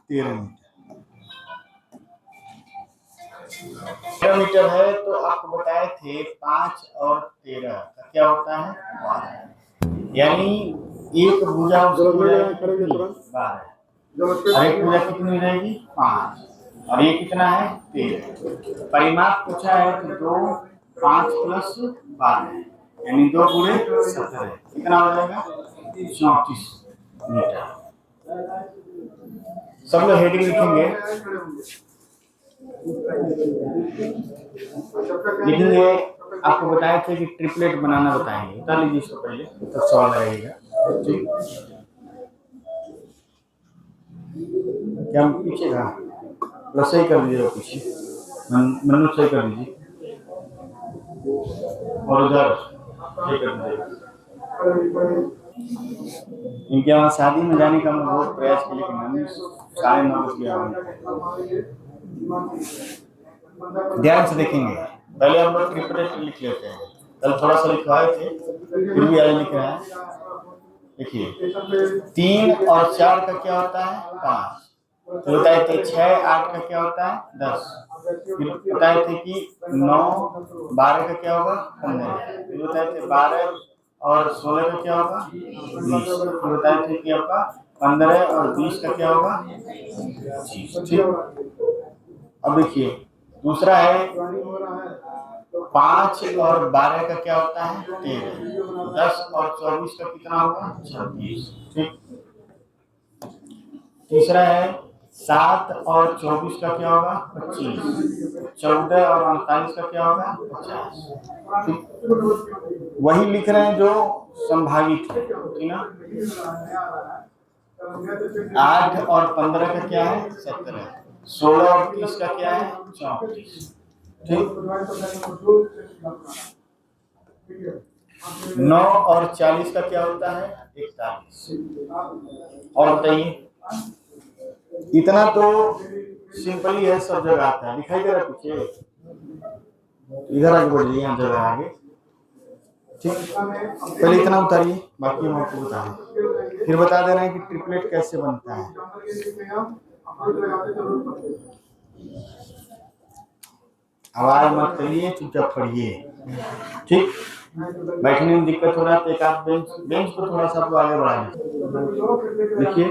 13 metre है। तो आपको बताए थे 5 और 13 का क्या होता है 12, यानी एक भुजा 12 और एक भुजा कितनी रहेगी 5 और ये कितना है 13। परिमाप पूछा है तो 2 5 प्लस 12 यानी 2 गुणे 17 कितना हो जाएगा 34 मीटर। सब लोग हेडिंग लिखेंगे। लिखेंगे आपको बताए थे कि ट्रिपलेट बनाना बताएंगे, बता लीजिए इसको पहले तो सवाल रहेगा। ठीक, क्या हम पीछे का प्लस सही कर दीजिए, पीछे मनु सही कर दीजिए और उधर सही कर दीजिए। इनके वहाँ शादी में जाने का मैं बहुत प्रयास किया लेकिन मम्मी 9:30 बजे ध्यान से देखेंगे। पहले हम लोग ट्रिपलेट लिख लेते हैं, कल थोड़ा सा लिखवाए थे फिर भी आज लिख रहे हैं। देखिए 3 और 4 का क्या होता है 5, तो बताए थे 6 8 का क्या होता है 10, फिर बताए थे कि 9 12 का क्या होगा 15, फिर बताए थे 12 और 16 का क्या होगा 20, फिर बताए थे कि आपका 15 और 20 का क्या होगा 25। ठीक, अब देखिए दूसरा है 5 और 12 का क्या होता है 13, 10 और 24 का कितना होगा 26। ठीक, तीसरा है 7 और 24 का क्या होगा 25, 14 और 48 का क्या होगा 50। ठीक, वही लिख रहे हैं जो संभावित है, ठीक ना। 8 और 15 का क्या है 17, 16 और 30 का क्या है 34। ठीक, 9 और 40 का क्या होता है 41। और बताइए, इतना तो सिंपली है, सब जगह आता है। दिखाई दे रहा है पीछे, इधर आगे बढ़िए, यहाँ जगह आगे। ठीक, पहले इतना उतारिए, बाकी हम आपको बता दें, फिर बता दे रहे हैं कि ट्रिपलेट कैसे बनता है। आवाज मत करिए, चुपचाप पढ़िए। ठीक, बैठने में दिक्कत हो रहा है तो एक आध बेंच को थोड़ा सा आगे बढ़ाइए। देखिए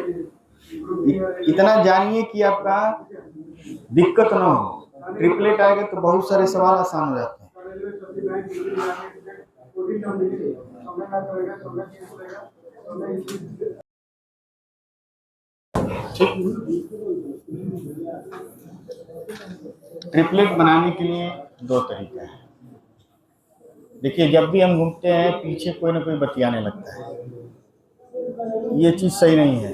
इतना जानिए कि आपका दिक्कत ना हो। ट्रिपलेट आएगा तो बहुत सारे सवाल आसान हो जाते हैं। ट्रिपलेट बनाने के लिए 2 तरीका है। देखिए जब भी हम घूमते हैं पीछे कोई ना कोई बतियाने लगता है, ये चीज सही नहीं है,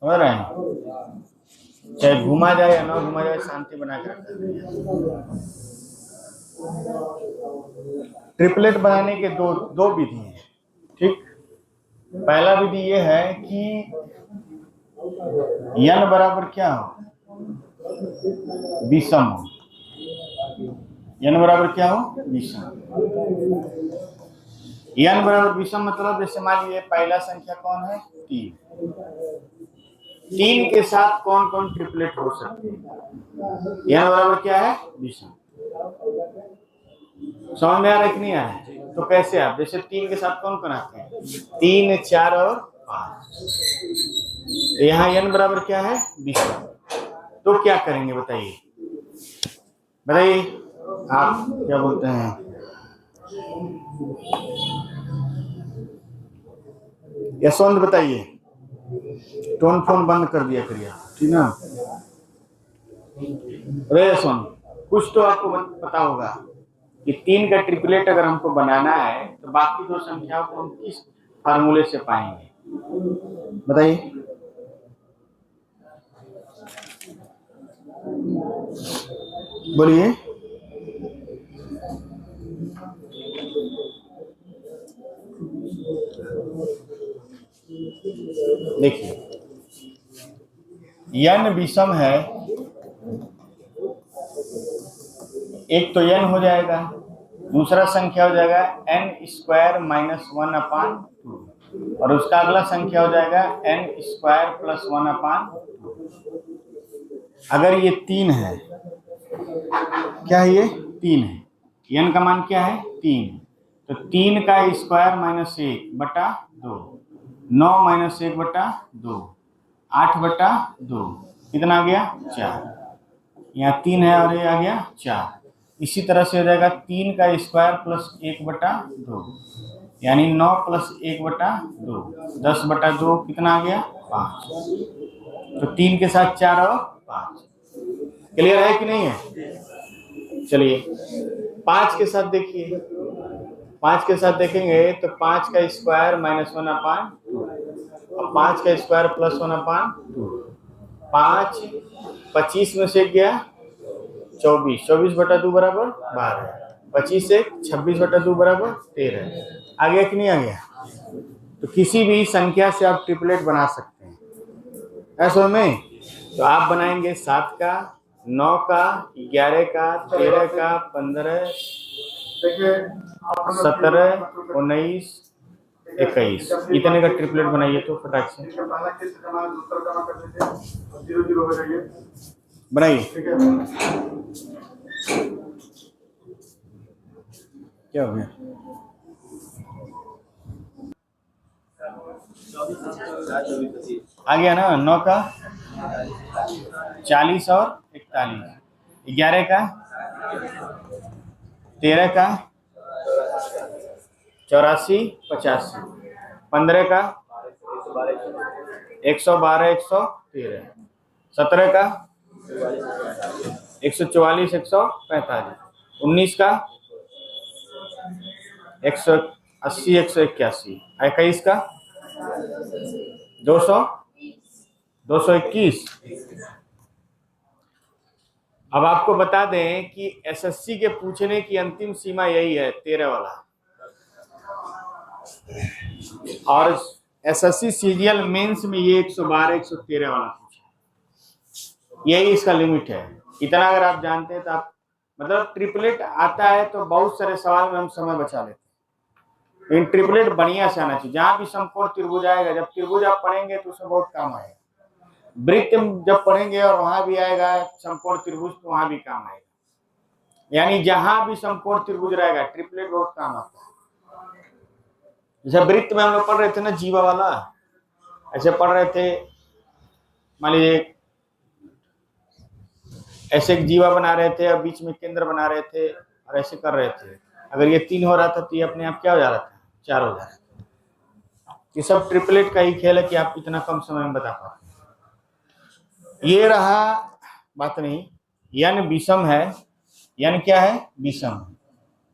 समझ रहे हैं। चाहे घुमा जाए या ना घुमा जाए, शांति बना के रखना है। ट्रिपलेट बनाने के दो विधि हैं। ठीक, पहला विधि ये है कि n बराबर क्या हो विषम हो। n बराबर क्या हो विषम। n बराबर विषम मतलब जैसे मान लीजिए पहला संख्या कौन है 3, 3 के साथ कौन कौन ट्रिपलेट हो सकते हैं। n बराबर क्या है विषम। समझ में आ रहा है कि नहीं आ रहा है। तो कैसे आप जैसे 3 के साथ कौन कौन आते हैं 3 4 और 5, यहाँ n बराबर क्या है विषम। तो क्या करेंगे बताइए आप क्या बोलते हैं। यशवंत बताइए, टोन फोन बंद कर दिया करिए, ठीक ना। अरे यशवंत, कुछ तो आपको पता होगा कि 3 का ट्रिपलेट अगर हमको बनाना है तो बाकी 2 संख्याओं को हम किस फार्मूले से पाएंगे बताइए। बोलिए। देखिए n विषम है, एक तो n हो जाएगा, दूसरा संख्या हो जाएगा n² - 1/2। और उसका अगला संख्या हो जाएगा n स्क्वायर प्लस 1 अपान। अगर ये 3 है, क्या है ये 3 है, n का मान क्या है 3, तो 3 का स्क्वायर माइनस 1 बटा 2, 9 माइनस 1 बटा 2, 8 बटा 2, कितना आ गया 4। यहाँ 3 है और ये आ गया 4। इसी तरह से हो जाएगा 3 का स्क्वायर प्लस 1 बटा 2, यानी 9 प्लस 1 बटा 2, 10 बटा 2 कितना आ गया 5। तो 3 के साथ 4 और 5। क्लियर है कि नहीं है? चलिए 5 के साथ देखिए, 5 के साथ देखेंगे तो 5 का स्क्वायर माइनस 1 अपान 2, 5 का स्क्वायर प्लस 1 अपान 2, 5 25 में से गया 24, 24 बटा 2 बराबर 12, 25 से 26 बटा 2 बराबर 13। आ गया कि नहीं आ गया? तो किसी भी संख्या से आप ट्रिपलेट बना सकते हैं ऐसे में। तो आप बनाएंगे 7 का, 9 का, 11 का, 13 का, 15, 17, 19, 21, इतने का ट्रिपलेट बनाइए तो फटाक से बनाइए। क्या हो गया? आ गया ना? 9 का 40 और 41, 11 का 13 का 84, 85, 15 का 112, 113, 17 का 144, 145, 19 का 180, 181, 21 का 200, 221। अब आपको बता दें कि एसएससी के पूछने की अंतिम सीमा यही है 13 वाला, और एसएससी सीजीएल मेंस में ये 112, 113 वाला पूछा, यही इसका लिमिट है। इतना अगर आप जानते हैं तो आप मतलब ट्रिपलेट आता है तो बहुत सारे सवाल में हम समय बचा लेते हैं। इन ट्रिपलेट बढ़िया से आना चाहिए। जहां भी समकोण त्रिभुज आएगा, जब त्रिभुज आप पढ़ेंगे तो उसमें बहुत काम आएगा। वृत्त जब पढ़ेंगे और वहां भी आएगा समकोण त्रिभुज तो वहां भी काम आएगा। यानी जहां भी समकोण त्रिभुज रहेगा ट्रिपलेट बहुत काम आता है। जैसे वृत्त में हम लोग पढ़ रहे थे ना जीवा वाला, ऐसे पढ़ रहे थे, मान लीजिए ऐसे एक जीवा बना रहे थे और बीच में केंद्र बना रहे थे और ऐसे कर रहे थे। अगर ये 3 हो रहा था तो ये अपने आप क्या हो जा रहा था 4 हो जा रहा था। ये सब ट्रिपलेट का ही खेल है कि आप इतना कम समय में बता पाते हैं। ये रहा बात नहीं, यानी विषम है, यानी क्या है विषम,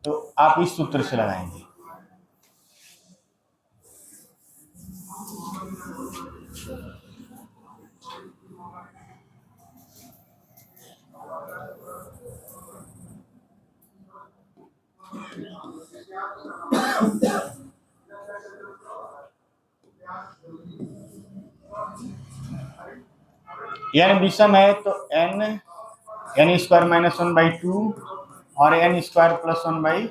तो आप इस सूत्र से लगाएंगे। यानी विषम है तो n स्क्वायर माइनस 1/2 और n स्क्वायर प्लस 1/2।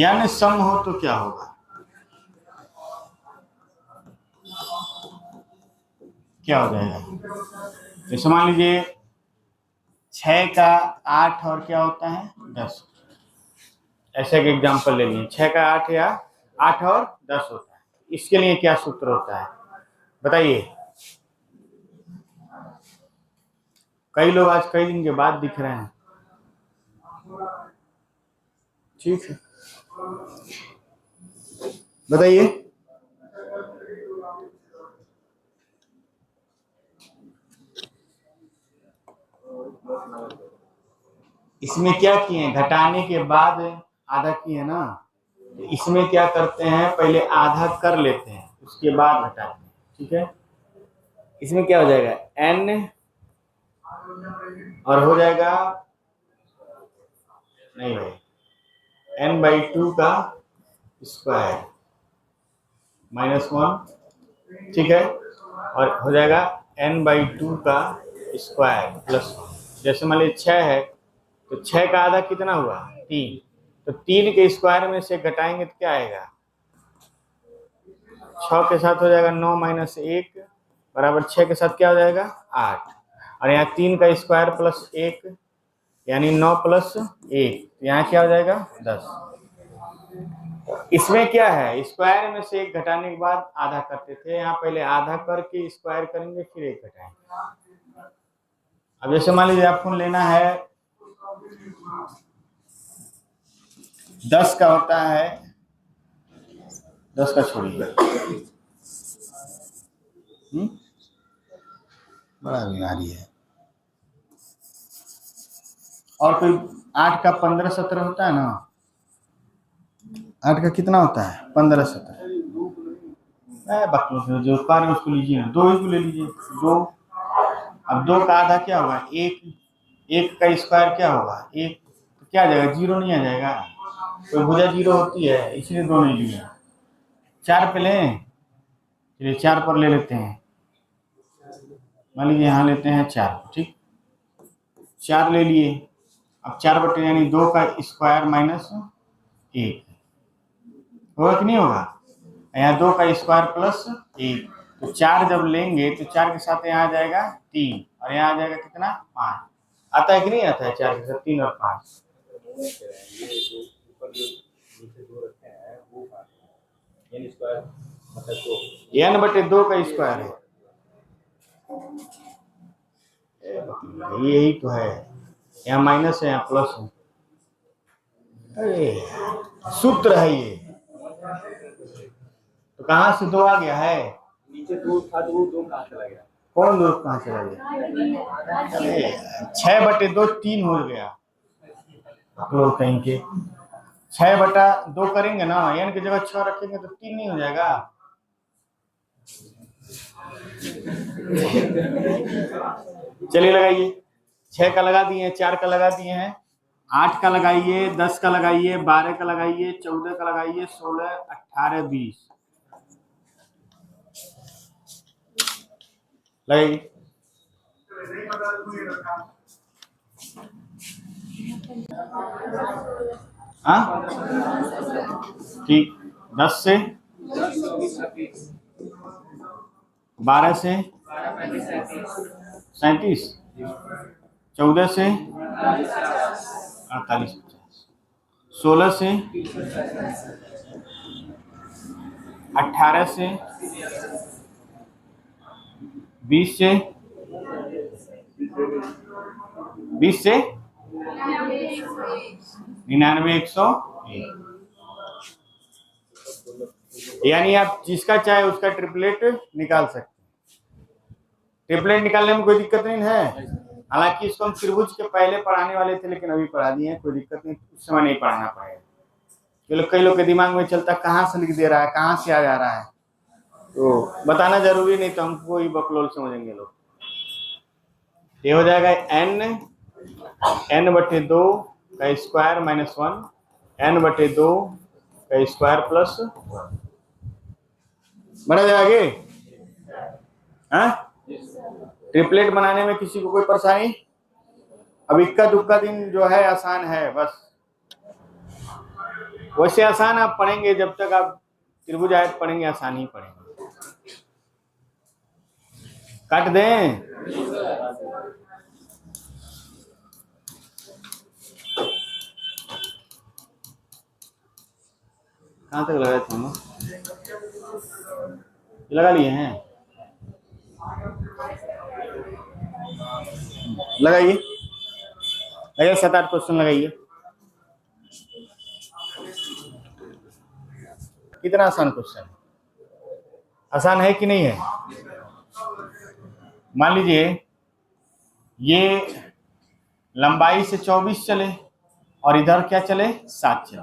n सम हो तो क्या होगा, क्या हो जाएगा? जैसे मान लीजिए 6 का 8 और क्या होता है 10, ऐसे एक एग्जाम्पल ले लीजिए। 6 का 8 या 8 और 10 होता है। इसके लिए क्या सूत्र होता है बताइए? कई लोग आज कई दिन के बाद दिख रहे हैं। ठीक है बताइए। इसमें क्या किए हैं, घटाने के बाद आधा किए ना, इसमें क्या करते हैं पहले आधा कर लेते हैं उसके बाद घटाते हैं। ठीक है, इसमें क्या हो जाएगा n और हो जाएगा नहीं भाई n/2 का स्क्वायर माइनस 1, ठीक है, और हो जाएगा n/2 का स्क्वायर प्लस 1। जैसे मान लीजिए 6 है तो 6 का आधा कितना हुआ 3, तो 3 के स्क्वायर में से घटाएंगे तो क्या आएगा 6 के साथ हो जाएगा 9 माइनस 1 बराबर 6 के साथ क्या हो जाएगा 8, और यहाँ 3 का स्क्वायर प्लस 1 यानी 9 प्लस 1, यहाँ क्या हो जाएगा 10। इसमें क्या है, स्क्वायर में से 1 घटाने के बाद आधा करते थे, यहाँ पहले आधा करके स्क्वायर करेंगे फिर 1 घटाएंगे। अब जैसे मान लीजिए आपको लेना है 10 का होता है, 10 का छोड़िए, बड़ा बीमारी है। और कोई 8 का 15-17 होता है ना, 8 का कितना होता है 15-17, बाकी जो कार्य है उसको लीजिए ना, 2 ही को ले लीजिए 2। अब 2 का आधा क्या होगा 1 का स्क्वायर क्या होगा 1, तो क्या आ जाएगा 0 नहीं आ जाएगा, तो भुजा 0 होती है इसलिए 2 नहीं लिया। 4 पे लें, चलिए 4 पर ले लेते हैं, मान लीजिए यहाँ लेते हैं 4, ठीक 4 ले लिए। अब 4 बटे यानी 2 का स्क्वायर माइनस 1 होगा कि नहीं होगा, यहाँ 2 का स्क्वायर प्लस 1, तो 4 जब लेंगे तो 4 के साथ यहाँ आ जाएगा 3 और यहाँ आ जाएगा कितना 5, आता है कि नहीं आता है 4 के साथ 3 और 5, n बटे 2 का स्क्वायर है, यही तो है, यहाँ माइनस है यहाँ प्लस है, अरे सूत्र है ये, तो कहाँ से 2 आ गया है, नीचे 2 था तो 2 कहाँ चला गया, कौन 2 कहाँ चला गया, 6 बटे 2 3 हो गया, तो कहीं के 6 बटा 2 करेंगे ना, n की जगह 6 रखेंगे तो 3 नहीं हो जाएगा, चलिए लगाइए, 6 का लगा दिए, 4 का लगा दिए हैं, 8 का लगाइए, 10 का लगाइए, 12 का लगाइए, 14 का लगाइए, 16, 18, 20 लगाइए। हाँ ठीक, 10 से 12 से 37, 14 से 48, 16 से 18 से 20 से 99, 101, यानी आप जिसका चाहे उसका ट्रिपलेट निकाल सकते हैं। ट्रिपलेट निकालने में कोई दिक्कत नहीं है, हालांकि इसको हम त्रिभुज के पहले पढ़ाने वाले थे लेकिन अभी पढ़ा दिए हैं, कोई दिक्कत नहीं, उस समय नहीं पढ़ाना पड़ेगा। कई लोग के दिमाग में चलता कहाँ से लिख दे रहा है, कहाँ से आ जा रहा है, तो बताना जरूरी नहीं, तो हमको ही बकलोल समझेंगे लोग। ये हो जाएगा n बटे 2 का स्क्वायर माइनस 1, n बटे 2 का स्क्वायर प्लस 1, बढ़ा जाए आगे। हाँ ट्रिपलेट बनाने में किसी को कोई परेशानी, अब इक्का दुक्का दिन जो है आसान है, बस वैसे आसान आप पढ़ेंगे, जब तक आप त्रिभुज आयत पढ़ेंगे आसान ही पढ़ेंगे। काट दें, कहाँ तक लगाए थे हम, लगा लिए हैं, लगाइए, लगाइए 7-8 क्वेश्चन लगाइए। कितना आसान क्वेश्चन, आसान है कि नहीं है। मान लीजिए ये लंबाई से 24 चले और इधर क्या चले 7 चले,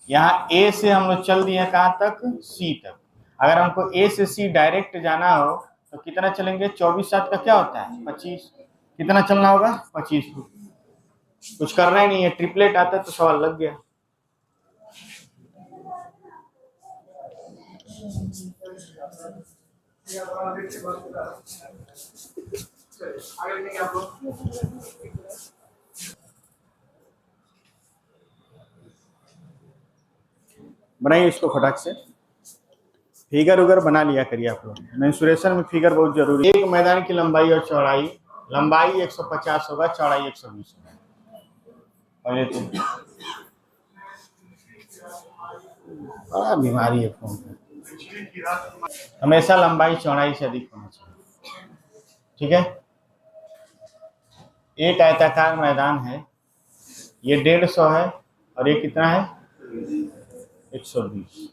यहाँ A से हम लोग चल दिए कहाँ तक C तक, अगर हमको A से C डायरेक्ट जाना हो तो कितना चलेंगे, 24 7 का क्या होता है 25, कितना चलना होगा 25 फुट, कुछ करना ही नहीं है, ट्रिपलेट आता तो सवाल लग गया। बनाइए इसको फटाक से। फिगर उगर बना लिया करिए आप लोग, मेंसुरेशन में फिगर बहुत जरूरी है। एक मैदान की लंबाई और चौड़ाई, लंबाई 150 होगा, चौड़ाई 120 होगा। पहले तो बड़ा बीमारी है फोन पे, हमेशा लंबाई चौड़ाई से अधिक होना चाहिए। ठीक है, एक आयताकार मैदान है, ये 150 है और ये कितना है 120।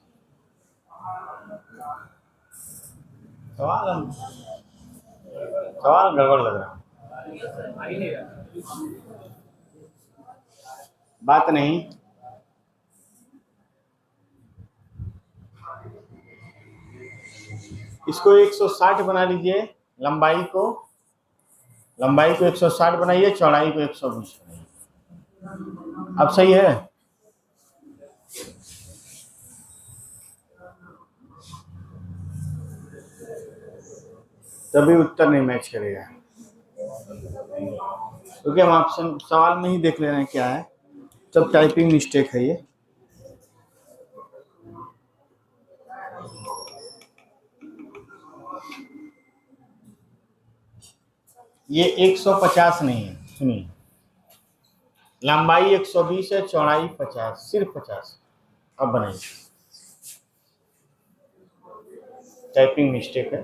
सवाल गड़बड़ लग रहा है, बात नहीं। इसको 160 बना लीजिए, लंबाई को 160 बनाइए, चौड़ाई को 120 बनाइए। अब सही है? तभी उत्तर नहीं मैच करेगा, क्योंकि हम ऑप्शन सवाल में ही देख ले रहे हैं क्या है। सब टाइपिंग मिस्टेक है ये 150 नहीं है, सुनिए, लंबाई 120 है, चौड़ाई 50, सिर्फ 50। अब बनाइए, टाइपिंग मिस्टेक है,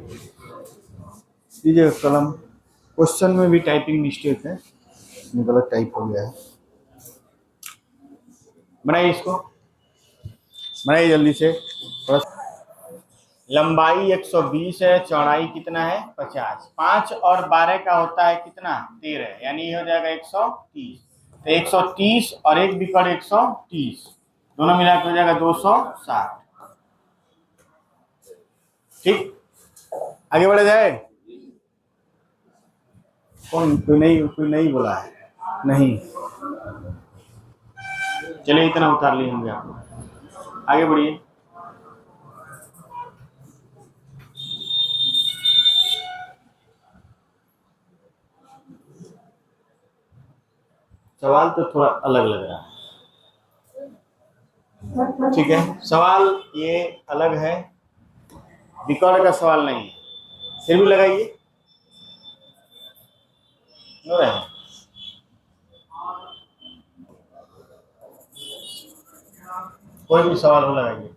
दीजिए कलम। क्वेश्चन में भी टाइपिंग मिस्टेक है, गलत टाइप हो गया है। बनाइए इसको, बनाइए जल्दी से। लंबाई 120 है, चौड़ाई कितना है 50, 5 और 12 का होता है कितना 13, यानी ये हो जाएगा 130। तो 130 और एक बिकड़ 130, दोनों मिलाकर हो जाएगा 260। ठीक, आगे बढ़े जाए। कोई नहीं बोला है, नहीं, चलिए इतना उतार लिए होंगे आप, आगे बढ़िए। सवाल तो थोड़ा अलग लग रहा है, ठीक है, सवाल ये अलग है, बिकॉर्ड का सवाल नहीं है, फिर भी लगाइए। हो रहा है, कोई भी सवाल हो लगाइए।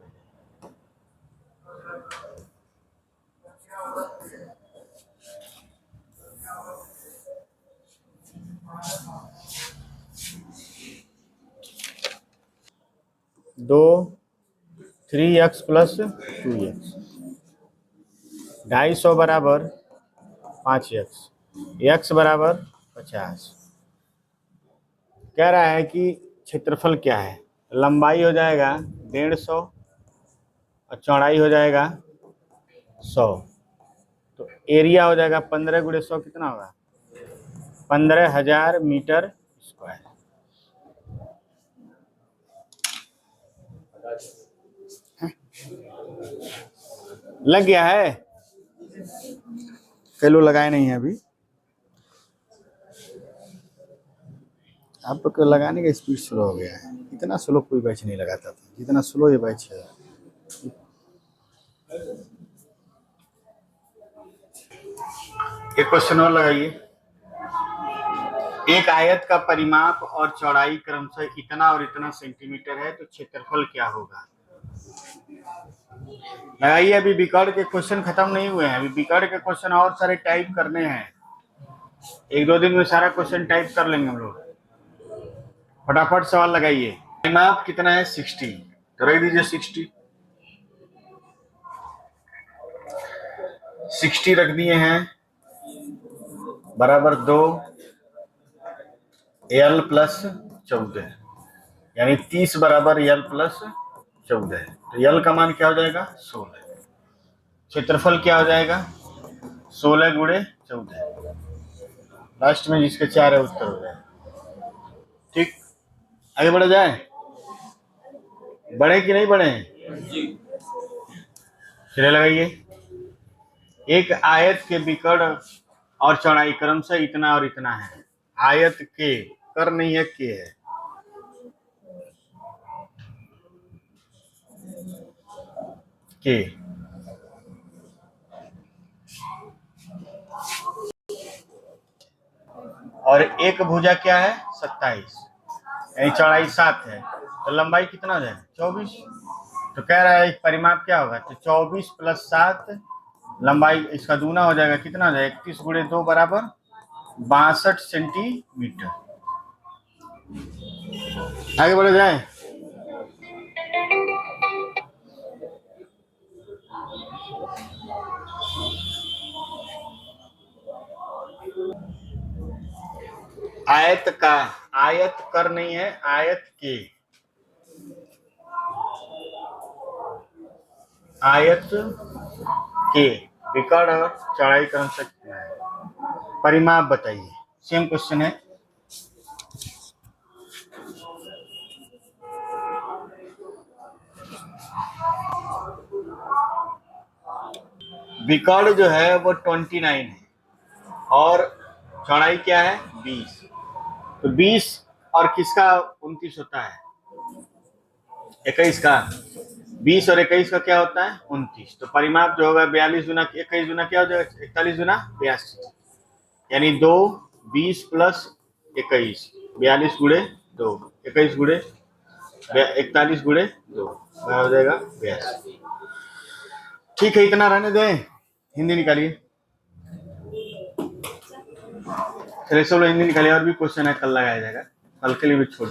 दो 3x + 2x, 250 बराबर 5x, x बराबर 50। कह रहा है कि क्षेत्रफल क्या है, लंबाई हो जाएगा 150 और चौड़ाई हो जाएगा 100, तो एरिया हो जाएगा 15 × 100 कितना होगा 15,000 मीटर स्क्वायर। लग गया है, कई लोग लगाए नहीं है अभी, आपको लगाने का स्पीड स्लो हो गया है, इतना स्लो कोई बैच नहीं लगाता था जितना स्लो ये बैच है। एक क्वेश्चन और लगाइए। एक आयत का परिमाप और चौड़ाई क्रमशः इतना और इतना सेंटीमीटर है, तो क्षेत्रफल क्या होगा। लगाइए, अभी बिकॉर्ड के क्वेश्चन खत्म नहीं हुए हैं, अभी बिकॉर्ड के क्वेश्चन और सारे टाइप करने हैं, 1-2 दिन में सारा क्वेश्चन टाइप कर लेंगे हम लोग। फटाफट सवाल लगाइए। परिमाप कितना है 60, तो रख दीजिए 60 रख दिए हैं, बराबर 2 L + 14, यानी 30 बराबर L + 14, तो L का मान क्या हो जाएगा 16। क्षेत्रफल क्या हो जाएगा 16 × 14, लास्ट में जिसके 4 है उत्तर हो जाएगा। ठीक, आगे बढ़ा जाए, बढ़े कि नहीं बढ़े, चलिए लगाइए। एक आयत के बिकड़ और चौड़ाई क्रमशः इतना और इतना है, आयत के, कर नहीं है, के है, के और एक भुजा क्या है 27, यानी चौड़ाई 7 है, तो लंबाई कितना हो जाएगा 24। तो कह रहा है परिमाप क्या होगा, तो 24 + 7 लंबाई इसका दूना हो जाएगा, कितना हो जाएगा 31 × 2 बराबर 62 सेंटीमीटर। आगे बढ़ा जाए। आयत का, आयत कर नहीं है, आयत के, आयत के विकर्ण और चौड़ाई का अंश कितना है, परिमाप बताइए। सेम क्वेश्चन है। विकर्ण जो है वो 29 है और चौड़ाई क्या है 20, तो 20 और किसका 29 होता है, 21 का, 20 और 21 का क्या होता है 29, तो परिमाप जो होगा 42 गुना 21 गुना क्या हो जाएगा 41 गुना 82, यानी 2 20 + 21 42 × 2 21 × 41 × 2 हो जाएगा 82। ठीक है, इतना रहने दें, हिंदी निकालिए। चलिए सब लोग हिंदी निकालिए, और भी क्वेश्चन है कल लगाया जाएगा, कल के लिए भी छोड़